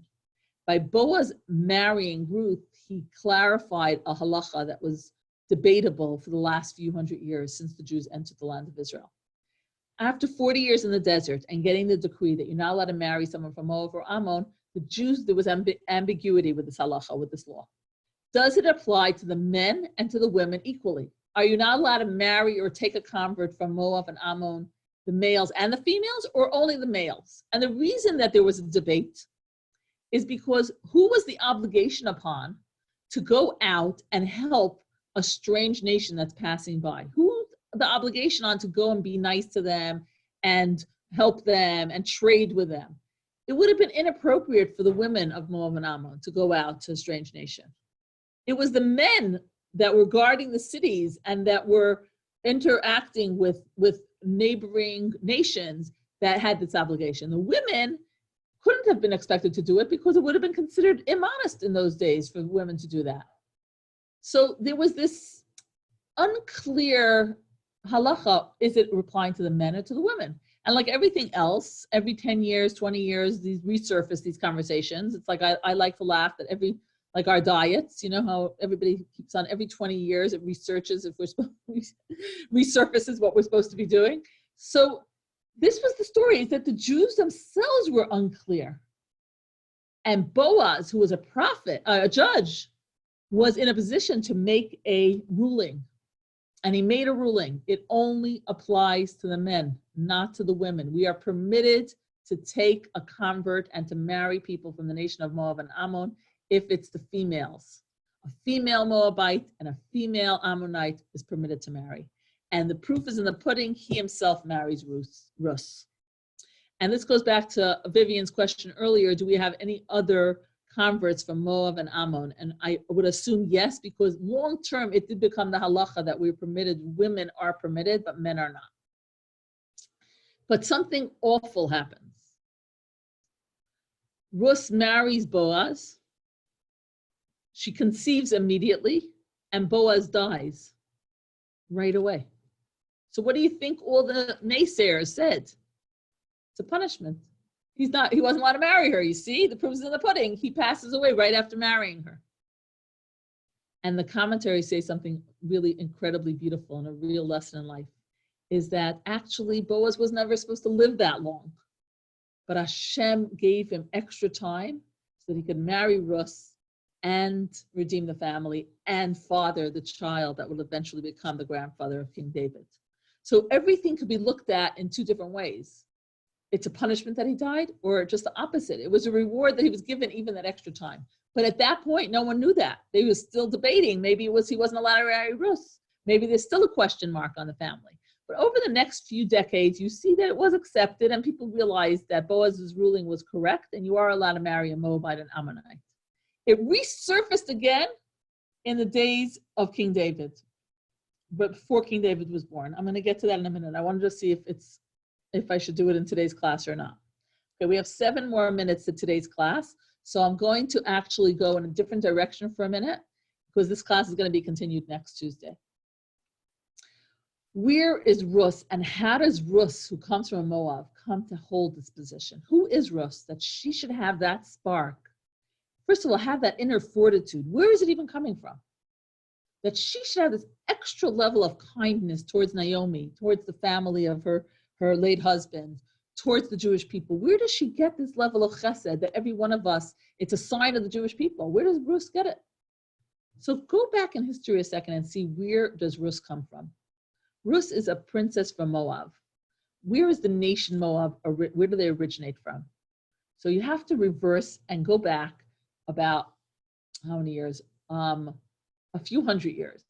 By Boaz marrying Ruth, he clarified a halacha that was debatable for the last few hundred years since the Jews entered the land of Israel. After 40 years in the desert and getting the decree that you're not allowed to marry someone from Moab or Ammon, the Jews, there was ambiguity with this halacha, with this law. Does it apply to the men and to the women equally? Are you not allowed to marry or take a convert from Moab and Ammon, the males and the females, or only the males? And the reason that there was a debate is because who was the obligation upon to go out and help a strange nation that's passing by? Who's the obligation on to go and be nice to them and help them and trade with them? It would have been inappropriate for the women of Moab and Ammon to go out to a strange nation. It was the men that were guarding the cities and that were interacting with neighboring nations that had this obligation. The women couldn't have been expected to do it because it would have been considered immodest in those days for women to do that. So there was this unclear halacha, is it replying to the men or to the women? And like everything else, every 10 years, 20 years, these resurface these conversations. It's like I like to laugh that like our diets, you know how everybody keeps on every 20 years, it researches if we're supposed resurfaces what we're supposed to be doing. So this was the story, is that the Jews themselves were unclear. And Boaz, who was a prophet, a judge, was in a position to make a ruling. And he made a ruling. It only applies to the men, not to the women. We are permitted to take a convert and to marry people from the nation of Moab and Ammon if it's the females. A female Moabite and a female Ammonite is permitted to marry. And the proof is in the pudding. He himself marries Ruth. And this goes back to Vivian's question earlier. Do we have any other converts from Moab and Ammon? And I would assume yes, because long term it did become the halacha that we're permitted, women are permitted, but men are not. But something awful happens. Ruth marries Boaz. She conceives immediately, and Boaz dies right away. So what do you think all the naysayers said? It's a punishment. He wasn't allowed to marry her. You see, the proof is in the pudding. He passes away right after marrying her. And the commentaries say something really incredibly beautiful and a real lesson in life, is that actually Boaz was never supposed to live that long. But Hashem gave him extra time so that he could marry Ruth and redeem the family and father the child that will eventually become the grandfather of King David. So everything could be looked at in two different ways. It's a punishment that he died, or just the opposite. It was a reward that he was given even that extra time. But at that point, no one knew that. They were still debating. Maybe it was he wasn't allowed to marry Ruth. Maybe there's still a question mark on the family. But over the next few decades, you see that it was accepted and people realized that Boaz's ruling was correct and you are allowed to marry a Moabite and Ammonite. It resurfaced again in the days of King David, but before King David was born. I'm going to get to that in a minute. I wanted to see if I should do it in today's class or not. Okay, we have 7 more minutes to today's class. So I'm going to actually go in a different direction for a minute because this class is going to be continued next Tuesday. Where is Ruth and how does Ruth, who comes from Moab, come to hold this position? Who is Ruth that she should have that spark? First of all, have that inner fortitude. Where is it even coming from? That she should have this extra level of kindness towards Naomi, towards the family of her late husband, towards the Jewish people. Where does she get this level of chesed that every one of us, it's a sign of the Jewish people? Where does Ruth get it? So go back in history a second and see where does Ruth come from. Ruth is a princess from Moab. Where is the nation Moab? Where do they originate from? So you have to reverse and go back about how many years? A few hundred years,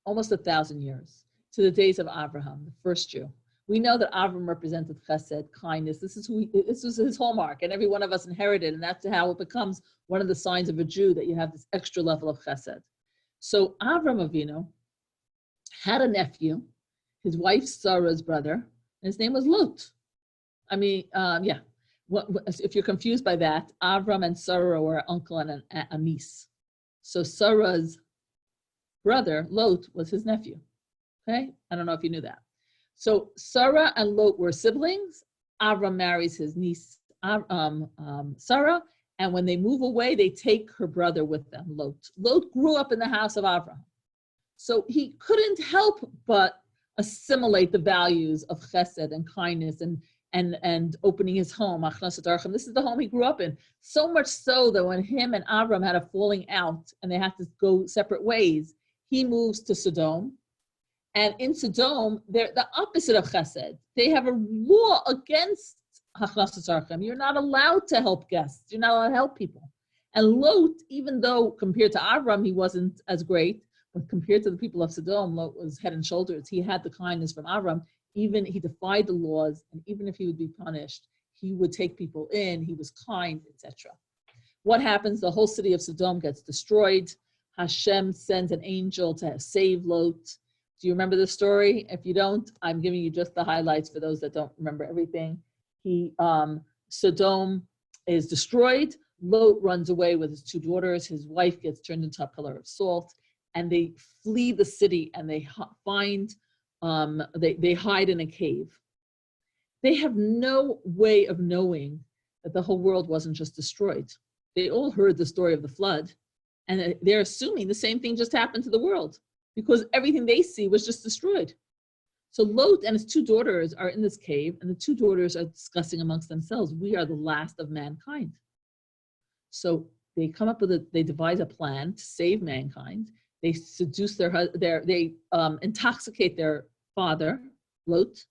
almost 1,000 years, to the days of Abraham, the first Jew. We know that Abraham represented chesed, kindness. This was his hallmark, and every one of us inherited, and that's how it becomes one of the signs of a Jew, that you have this extra level of chesed. So Abraham Avinu had a nephew, his wife Sarah's brother, and his name was Lot. I mean, yeah. If you're confused by that, Avram and Sarah were uncle and a niece. So Sarah's brother, Lot, was his nephew. Okay? I don't know if you knew that. So Sarah and Lot were siblings. Avram marries his niece, Sarah, and when they move away, they take her brother with them, Lot. Lot grew up in the house of Avram. So he couldn't help but assimilate the values of chesed and kindness and opening his home. This is the home he grew up in. So much so that when him and Avram had a falling out and they had to go separate ways, he moves to Sodom. And in Sodom, they're the opposite of chesed. They have a law against hachnasas archem. You're not allowed to help guests. You're not allowed to help people. And Lot, even though compared to Avram, he wasn't as great, but compared to the people of Sodom, Lot was head and shoulders. He had the kindness from Avram. Even he defied the laws, and even if he would be punished, he would take people in. He was kind, etc. What happens? The whole city of Sodom gets destroyed. Hashem sends an angel to save Lot. Do you remember the story? If you don't, I'm giving you just the highlights for those that don't remember everything. Sodom is destroyed. Lot runs away with his 2 daughters. His wife gets turned into a pillar of salt, and they flee the city and they they hide in a cave. They have no way of knowing that the whole world wasn't just destroyed. They all heard the story of the flood, and they're assuming the same thing just happened to the world because everything they see was just destroyed. So Lot and his 2 daughters are in this cave, and the 2 daughters are discussing amongst themselves, we are the last of mankind. So they come up with they devise a plan to save mankind. They seduce they intoxicate their father, Lot,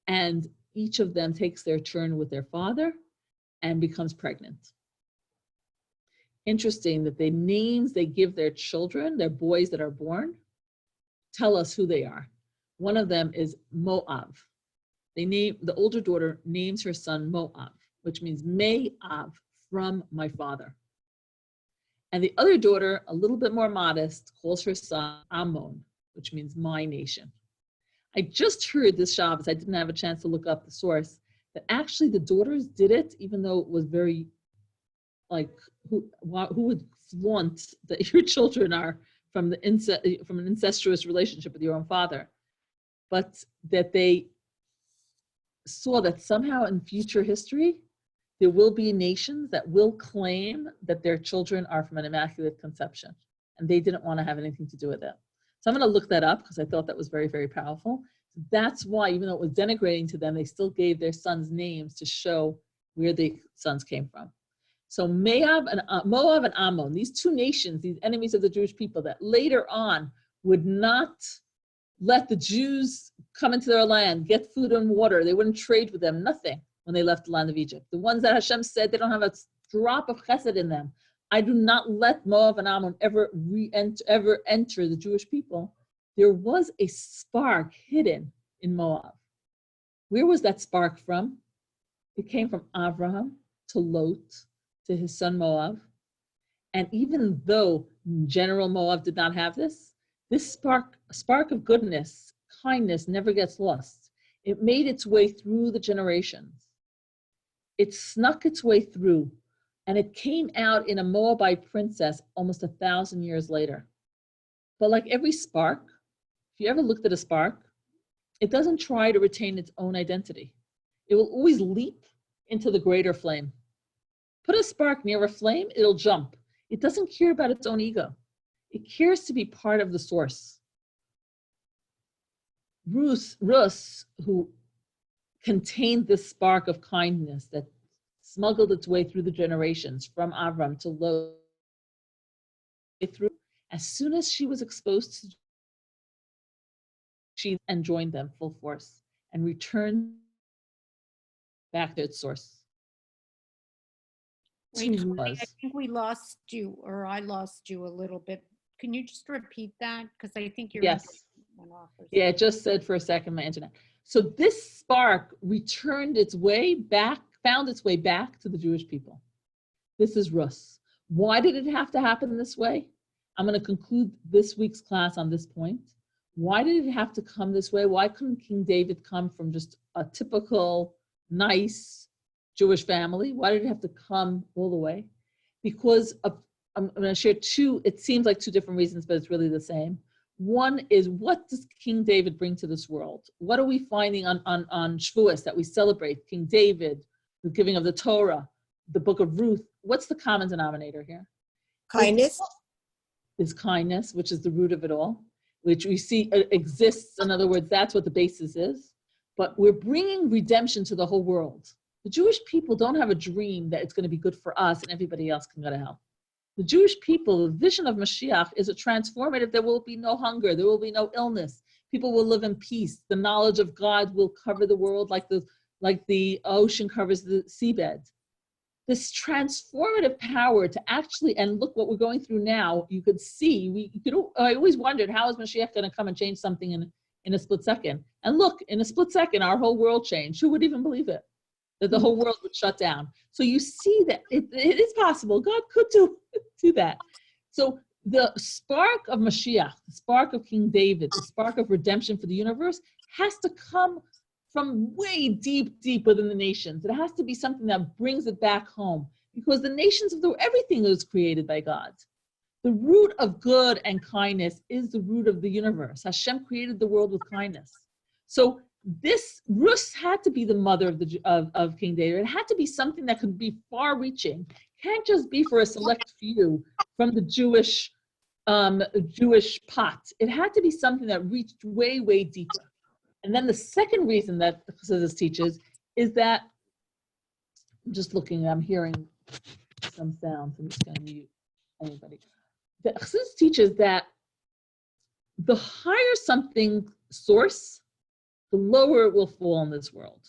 and each of them takes their turn with their father and becomes pregnant. Interesting that the names they give their children, their boys that are born, tell us who they are. One of them is Moab. The older daughter names her son Moab, which means May-av, from my father. And the other daughter, a little bit more modest, calls her son Ammon, which means my nation. I just heard this Shabbos, I didn't have a chance to look up the source, that actually the daughters did it, even though it was very, like, who would flaunt that your children are from an incestuous relationship with your own father, but that they saw that somehow in future history, there will be nations that will claim that their children are from an immaculate conception, and they didn't want to have anything to do with it. So I'm going to look that up because I thought that was very, very powerful. That's why, even though it was denigrating to them, they still gave their sons names to show where the sons came from. So Moab and Ammon, these 2 nations, these enemies of the Jewish people that later on would not let the Jews come into their land, get food and water. They wouldn't trade with them, nothing, when they left the land of Egypt. The ones that Hashem said they don't have a drop of chesed in them. I do not let Moab and Ammon ever enter the Jewish people. there was a spark hidden in Moab. Where was that spark from? It came from Abraham to Lot, to his son Moab. And even though General Moab did not have this spark of goodness, kindness never gets lost. It made its way through the generations. It snuck its way through, and it came out in a Moabite princess almost 1,000 years later. But like every spark, if you ever looked at a spark, it doesn't try to retain its own identity. It will always leap into the greater flame. Put a spark near a flame, it'll jump. It doesn't care about its own ego. It cares to be part of the source. Ruth, who contained this spark of kindness that smuggled its way through the generations from Avram to Lot, as soon as she was exposed to, she and joined them full force and returned back to its source. Wait, honey, I think we lost you, or I lost you a little bit. Can you just repeat that? Because I think your Yes. internet went off or Yeah, it just said for a second my internet. So this spark returned its way back, found its way back to the Jewish people. This is Rus. Why did it have to happen this way? I'm going to conclude this week's class on this point. Why did it have to come this way? Why couldn't King David come from just a typical, nice Jewish family? Why did it have to come all the way? Because I'm going to share two, it seems like two different reasons, but it's really the same. One is, what does King David bring to this world? What are we finding on Shavuos that we celebrate? King David, the giving of the Torah, the book of Ruth. What's the common denominator here? Kindness. Is kindness, which is the root of it all, which we see exists. In other words, that's what the basis is. But we're bringing redemption to the whole world. The Jewish people don't have a dream that it's going to be good for us and everybody else can go to hell. The Jewish people, the vision of Mashiach is a transformative. There will be no hunger. There will be no illness. People will live in peace. The knowledge of God will cover the world like the ocean covers the seabed. This transformative power to actually, and look what we're going through now, you could see, I always wondered, how is Mashiach going to come and change something in a split second? And look, in a split second, our whole world changed. Who would even believe it? That the whole world would shut down. So you see that it is possible. God could do that. So the spark of Mashiach, the spark of King David, the spark of redemption for the universe has to come from way deep, deep within the nations. It has to be something that brings it back home, because the nations of everything was created by God. The root of good and kindness is the root of the universe. Hashem created the world with kindness. So this Rus had to be the mother of King David. It had to be something that could be far-reaching. Can't just be for a select few from the Jewish pot. It had to be something that reached way, way deeper. And then the second reason that the Chassidus teaches is that, I'm just looking, I'm hearing some sounds. I'm just going to mute anybody. The Chassidus teaches that the higher something source, the lower it will fall in this world.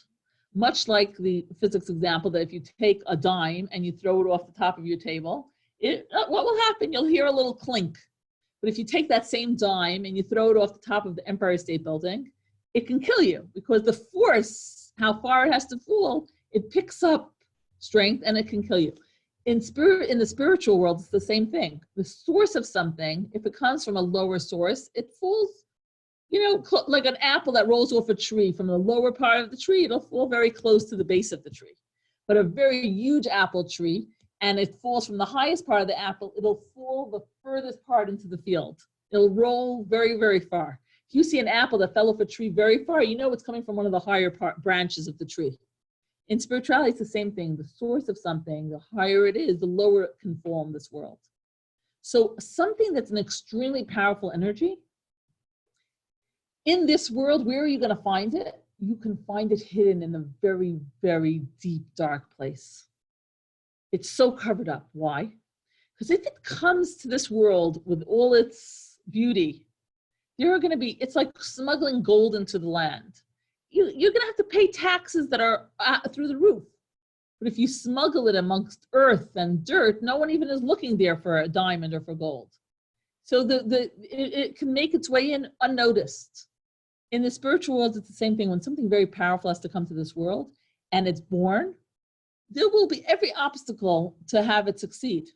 Much like the physics example that if you take a dime and you throw it off the top of your table, what will happen? You'll hear a little clink. But if you take that same dime and you throw it off the top of the Empire State Building, it can kill you, because the force, how far it has to fall, it picks up strength and it can kill you. In the spiritual world, it's the same thing. The source of something, if it comes from a lower source, it falls, like an apple that rolls off a tree. From the lower part of the tree, it'll fall very close to the base of the tree. But a very huge apple tree, and it falls from the highest part of the apple, it'll fall the furthest part into the field. It'll roll very, very far. If you see an apple that fell off a tree very far, you know it's coming from one of the higher branches of the tree. In spirituality, it's the same thing. The source of something, the higher it is, the lower it can fall in this world. So something that's an extremely powerful energy, in this world, where are you going to find it? You can find it hidden in a very, very deep, dark place. It's so covered up. Why? Because if it comes to this world with all its beauty, it's like smuggling gold into the land. You're going to have to pay taxes that are through the roof. But if you smuggle it amongst earth and dirt, no one even is looking there for a diamond or for gold. So it can make its way in unnoticed. In the spiritual world, it's the same thing. When something very powerful has to come to this world and it's born, there will be every obstacle to have it succeed.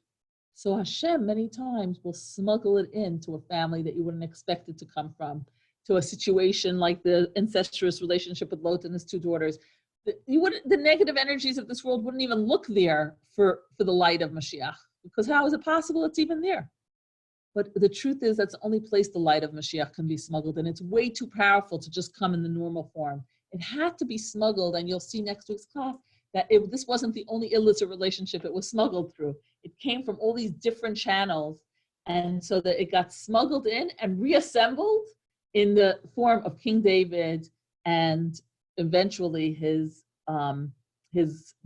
So Hashem many times will smuggle it into a family that you wouldn't expect it to come from, to a situation like the incestuous relationship with Lot and his 2 daughters. The negative energies of this world wouldn't even look there for the light of Mashiach, because how is it possible it's even there? But the truth is that's the only place the light of Mashiach can be smuggled, and it's way too powerful to just come in the normal form. It had to be smuggled, and you'll see next week's class that this wasn't the only illicit relationship it was smuggled through. It came from all these different channels, and so that it got smuggled in and reassembled in the form of King David and eventually his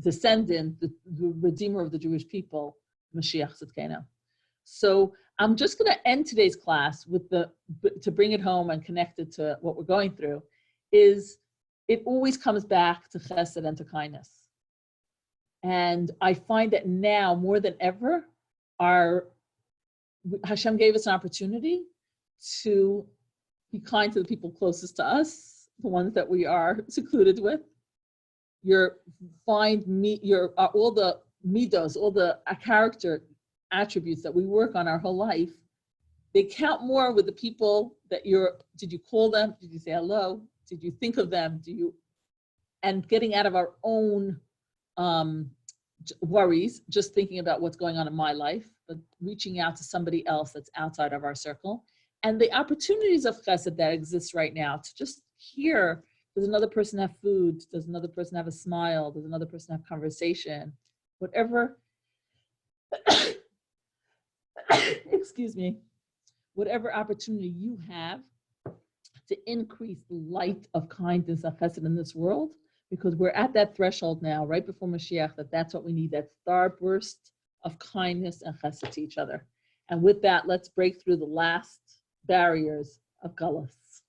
descendant, the redeemer of the Jewish people, Mashiach Tzidkenu. So I'm just going to end today's class with to bring it home and connect it to what we're going through, is it always comes back to chesed and to kindness. And I find that now more than ever, Hashem gave us an opportunity to be kind to the people closest to us, the ones that we are secluded with. All the midos, all the character attributes that we work on our whole life, they count more with the people that did you call them? Did you say hello? Did you think of them? And getting out of our own worries, just thinking about what's going on in my life, but reaching out to somebody else that's outside of our circle. And the opportunities of chesed that exist right now to just hear, does another person have food? Does another person have a smile? Does another person have conversation? Whatever, excuse me, whatever opportunity you have to increase the light of kindness and chesed in this world, because we're at that threshold now, right before Mashiach, that's what we need, that starburst of kindness and chesed to each other. And with that, let's break through the last barriers of galus.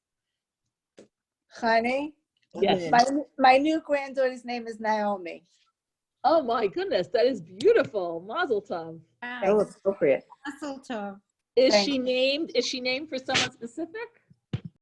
Chanie, Yes. my new granddaughter's name is Naomi. Oh my goodness, that is beautiful. Mazel tov. Wow. So appropriate. Mazel tov. Is she named for someone specific?